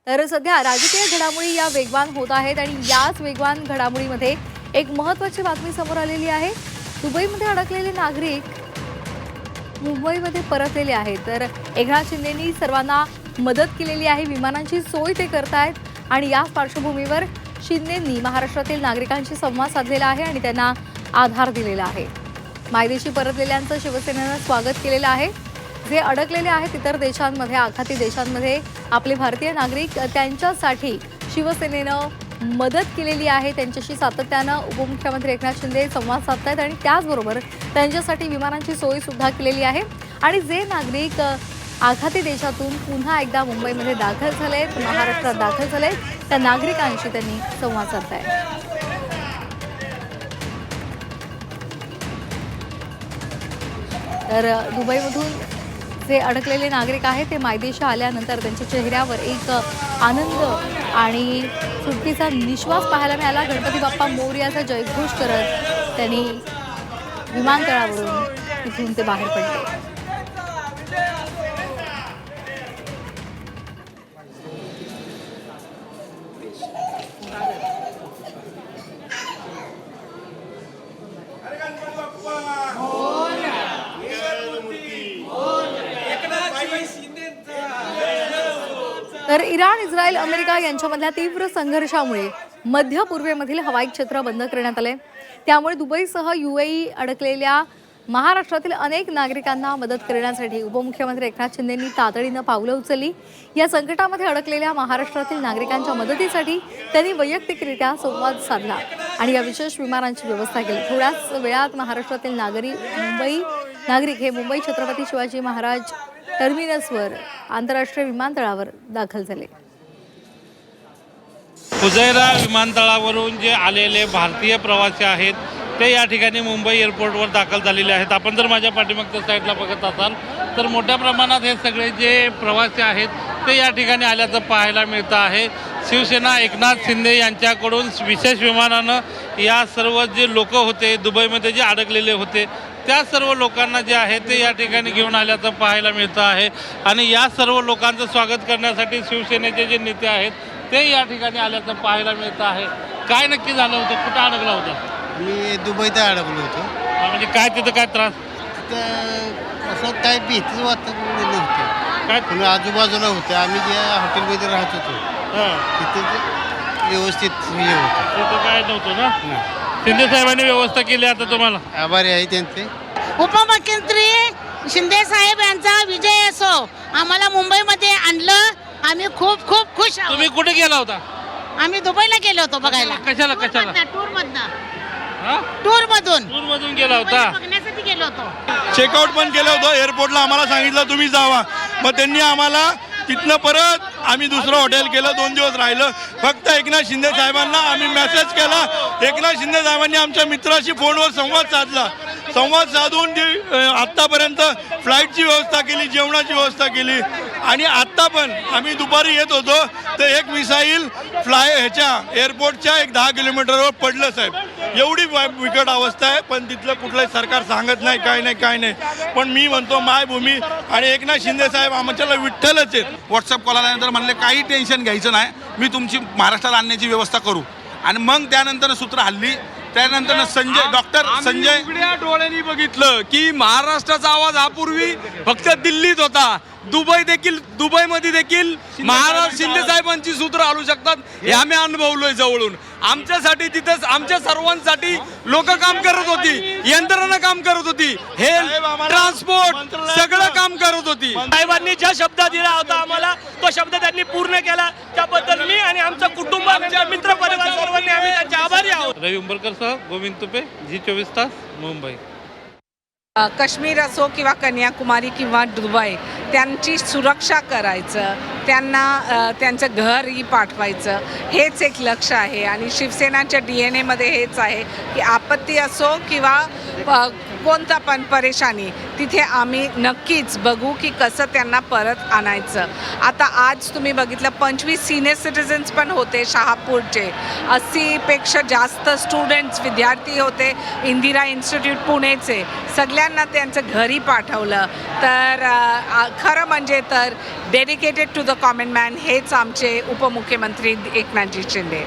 तर सध्या राजकीय घडामोडी या वेगवान होत आहेत आणि याच वेगवान घडामोडीमध्ये एक महत्त्वाची बातमी समोर आलेली आहे। दुबईमध्ये अडकलेले नागरिक मुंबईमध्ये परतलेले आहेत। तर एकनाथ शिंदेंनी सर्वांना मदत केलेली आहे, विमानांची सोय ते करतायत आणि याच पार्श्वभूमीवर शिंदेंनी महाराष्ट्रातील नागरिकांशी संवाद साधलेला आहे आणि त्यांना आधार दिलेला आहे। मायदेशी परतलेल्यांचं शिवसेनेनं स्वागत केलेलं आहे। जे अडकलेले आहेत इतर देशांमध्ये, आखाती देशांमध्ये आपले भारतीय नागरिक, त्यांच्यासाठी शिवसेनेनं मदत केलेली आहे। त्यांच्याशी सातत्यानं उपमुख्यमंत्री एकनाथ शिंदे संवाद साधतायत आणि त्याचबरोबर त्यांच्यासाठी विमानांची सोय सुद्धा केलेली आहे। आणि जे नागरिक आखाती देशातून पुन्हा एकदा मुंबईमध्ये दाखल झालेत, महाराष्ट्रात दाखल झालेत, त्या नागरिकांशी त्यांनी संवाद साधतायत। तर दुबईमधून जे अडकलेले नागरिक आहेत ते मायदेशी आल्यानंतर त्यांच्या चेहऱ्यावर एक आनंद आणि सुटकेचा निश्वास पाहायला मिळाला। गणपती बाप्पा मोरयाचा जयघोष करत त्यांनी विमानतळावरून तिथून ते बाहेर पडले। तर इराण, इस्रायल, अमेरिका यांच्यामधल्या तीव्र संघर्षामुळे मध्य पूर्वेमधील हवाई क्षेत्र बंद करण्यात आले। त्यामुळे दुबईसह UAE अडकलेल्या महाराष्ट्रातील अनेक नागरिकांना मदत करण्यासाठी उपमुख्यमंत्री एकनाथ शिंदेंनी तातडीनं पावलं उचलली। या संकटामध्ये अडकलेल्या महाराष्ट्रातील नागरिकांच्या मदतीसाठी त्यांनी वैयक्तिकरित्या संवाद साधला आणि या विशेष विमानांची व्यवस्था केली। थोड्याच वेळात महाराष्ट्रातील नागरिक हे मुंबई छत्रपती शिवाजी महाराज टर्मिनसवर आंतरराष्ट्रीय विमानतळावर दाखल झाले। फुजैरा विमानतळावरून जे आलेले भारतीय प्रवासी आहेत ते या ठिकाणी मुंबई एअरपोर्टवर दाखल झालेले आहेत। आपण जर माझ्या पाठीमागच्या साईडला बघत असाल तर मोठ्या प्रमाणात हे सगळे जे प्रवासी आहेत ते या ठिकाणी आल्याचं पाहायला मिळतं आहे। शिवसेना एकनाथ शिंदे यांच्याकडून विशेष विमानानं या सर्व जे लोक होते दुबईमध्ये जे अडकलेले होते त्या सर्व लोकांना जे आहे ते या ठिकाणी घेऊन आल्याचं पाहायला मिळतं आहे। आणि या सर्व लोकांचं स्वागत करण्यासाठी शिवसेनेचे जे नेते आहेत ते या ठिकाणी आल्याचं पाहायला मिळतं आहे। काय नक्की झालं होतं, कुठं अडकला होता? मी दुबईत अडकलो होतो। म्हणजे काय तिथं काय त्रास? तिथं असं काय भीतीच वातावरण नव्हतं, काय पण आजूबाजूला होते। आम्ही ज्या हॉटेलमध्ये राहत होतो तिथे व्यवस्थित हे होतं, तिथं काय नव्हतं ना? शिंदे साहेबांनी व्यवस्था केली आता तुम्हाला? आभारी आहे त्यांचे। उपमुख्यमंत्री शिंदे साहेब यांचा विजय असो। आम्हाला मुंबईमध्ये आणलं, आम्ही खूप खूप खुश आहोत। तुम्ही कुठे गेला होता? आम्ही दुबईला गेलो होतो बघायला। कशाला टूर मधून गेला होता? बघण्यासाठी गेलो होतो। चेकआउट पण केलं होतं एअरपोर्टला। आम्हाला सांगितलं तुम्ही जावा, मग त्यांनी आम्हाला तिथनं परत आम्ही दुसरं हॉटेल केलं, 2 दिवस राहिलं। फक्त एकनाथ शिंदे साहेबांना आम्ही मेसेज केला, एकनाथ शिंदे साहेबांनी आमच्या मित्राशी फोनवर संवाद साधला। संवाद साधून आत्तापर्यंत फ्लाईटची व्यवस्था केली, जेवणाची व्यवस्था केली। आणि आत्ता पण आम्ही दुपारी येत होतो तर एक मिसाईल एअरपोर्टच्या एक 10 किलोमीटरवर पडलं साहेब। एवढी बिकट अवस्था आहे, पण तिथलं कुठलंही सरकार सांगत नाही, काय नाही। पण मी म्हणतो मायभूमी आणि एकनाथ शिंदे साहेब आमच्याला विठ्ठलच आहेत। व्हॉट्सअप कॉल आल्यानंतर म्हणले काही टेन्शन घ्यायचं नाही, मी तुमची महाराष्ट्रात आणण्याची व्यवस्था करू। आणि मग त्यानंतर सूत्र हल्ली, त्यानंतर डॉक्टर संजय उघड्या डोळ्यांनी बघितलं की महाराष्ट्राचा आवाज हा पूर्वी फक्त दिल्लीत होता, दुबईमध्ये देखील महाराज शिंदे साहेबांची सूत्र हलू शकतात हे आम्ही अनुभवलोय जवळून। आमच्यासाठी तिथं आमच्या सर्वांसाठी लोक काम करत होती, यंत्रणा काम करत होती, हेल्थ, ट्रान्सपोर्ट सगळं काम करत होती। साहेबांनी ज्या शब्द दिला होता आम्हाला तो शब्द त्यांनी पूर्ण केला, त्याबद्दल मी आणि आमचं कुटुंब, आमच्या मित्र परिवार सर्वांनी आम्ही त्यांचे आभारी आहोत। रवी उंबरकर सह गोविंद तुपे, G24 तास, मुंबई। काश्मीर असो किंवा कन्याकुमारी किंवा दुबई, त्यांची सुरक्षा करायचं, त्यांना त्यांचं घरही पाठवायचं हेच एक लक्ष्य आहे। आणि शिवसेनाच्या DNA मध्ये हेच आहे की आपत्ती असो किंवा कोणता पण परेशानी तिथे आम्ही नक्कीच बघू की कसं त्यांना परत आणायचं. आता आज तुम्ही बघितलं 25 सिनियर सिटिझन्स पण होते शहापूरचे, 80पेक्षा जास्त स्टुडंट्स विद्यार्थी होते इंदिरा इन्स्टिट्यूट पुणेचे. सगळ्यांना त्यांचं घरी पाठवलं. तर खरं म्हणजे तर dedicated to the common man हेच आमचे उपमुख्यमंत्री एकनाथजी शिंदे.